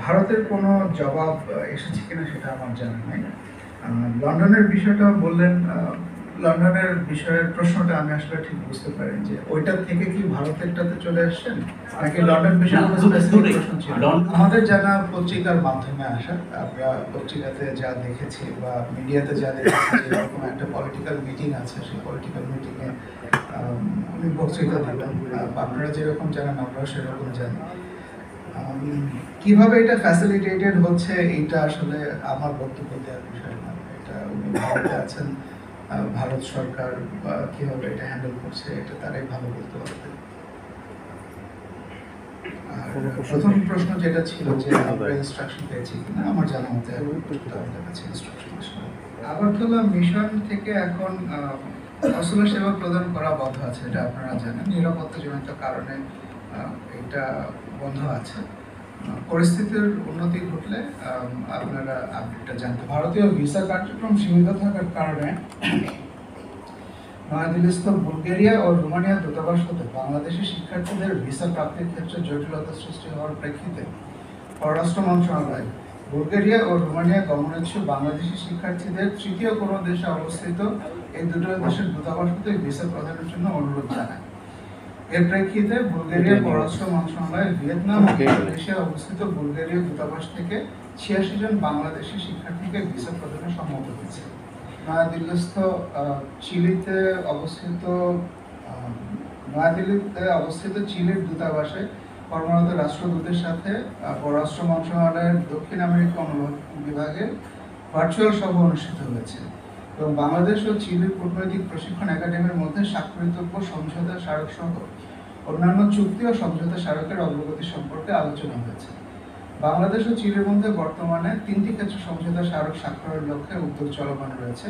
ভারতের কোনো জবাব এসেছে কিনা সেটা আমার জানা নাই। লন্ডনের বিষয়টা বললেন, লন্ডনের বিষয়ের প্রশ্নটা আমি আসলে ঠিক বুঝতে পারি যে ওইটা থেকে কি ভারতেরটাতে চলে আসছেন নাকি লন্ডন বিষয়ে কোনো স্পেসিফিক প্রশ্ন ছিল? আমাদের জানা পত্রিকার মাধ্যমে আসা, আমরা পত্রিকাতে যা দেখেছি বা মিডিয়াতে যা দেখেছি এরকম একটা পলিটিক্যাল মিটিং আছে, সেই পলিটিক্যাল মিটিংয়ে উনি বক্তৃতা দিবেন। আপনারা যেরকম জানেন আমরাও সেরকম জানি। কিভাবে এটা ফ্যাসিলিটেটেড হচ্ছে এটা আসলে আমার বক্তব্য দেওয়ার বিষয় না। এটা উনি ভারতে আছেন, ভারত সরকার বা কিভাবে এটা হ্যান্ডেল করছে এটা তারাই ভালো বলতে পারবে। প্রথম প্রশ্ন যেটা ছিল যে আমরা ইনস্ট্রাকশন পেয়েছি কিনা, আমার জানা মতে আমাদের কাছে ইনস্ট্রাকশন আসলে আগরতলা মিশন থেকে এখন অস্ত্র সেবা প্রদান করা বন্ধ আছে, এটা আপনারা জানেন। নিরাপত্তাজনিত কারণে এটা বন্ধ আছে। পরিস্থিতির উন্নতি ঘটলে আপনারা আপডেটটা জানতে। ভারতীয় ভিসা কার্যক্রম সীমিত থাকার কারণে নয়াদিল্লিস্থ বুলগেরিয়া ও রোমানিয়া দূতাবাস হতে বাংলাদেশি শিক্ষার্থীদের ভিসা প্রাপ্তির ক্ষেত্রে জটিলতা সৃষ্টি হওয়ার প্রেক্ষিতে পররাষ্ট্র মন্ত্রণালয় বুলগেরিয়া ও রোমানিয়া গমনেচ্ছুক বাংলাদেশি শিক্ষার্থীদের তৃতীয় কোনো দেশে অবস্থিত এই দুটো দেশের দূতাবাস হতে ভিসা প্রদানের জন্য অনুরোধ জানায়। এর প্রেক্ষিতে বুলগেরিয়ার পররাষ্ট্র মন্ত্রণালয় ভিয়েতনাম ও ইন্দোনেশিয়া অবস্থিত বুলগেরীয় দূতাবাস থেকে 86 জন বাংলাদেশি শিক্ষার্থীকে ভিসা প্রদানে সম্মত হয়েছে। নয়াদিল্লিস্থ চিলিতে অবস্থিত চিলির দূতাবাসে কর্মরত রাষ্ট্রদূতের সাথে পররাষ্ট্র মন্ত্রণালয়ের দক্ষিণ আমেরিকা অনুবাদ বিভাগের ভার্চুয়াল সভা অনুষ্ঠিত হয়েছে এবং বাংলাদেশ ও চিলির কূটনৈতিক প্রশিক্ষণ একাডেমির মধ্যে স্বাক্ষরিতব্য সমঝোতা স্মারক সহ অন্যান্য চুক্তি ও সমঝোতা স্মারকের অগ্রগতি সম্পর্কে আলোচনা হয়েছে। বাংলাদেশ ও চিলির মধ্যে বর্তমানে 3টি ক্ষেত্রে সমঝোতা স্মারক স্বাক্ষরের লক্ষ্যে উদ্যোগ চলমান রয়েছে।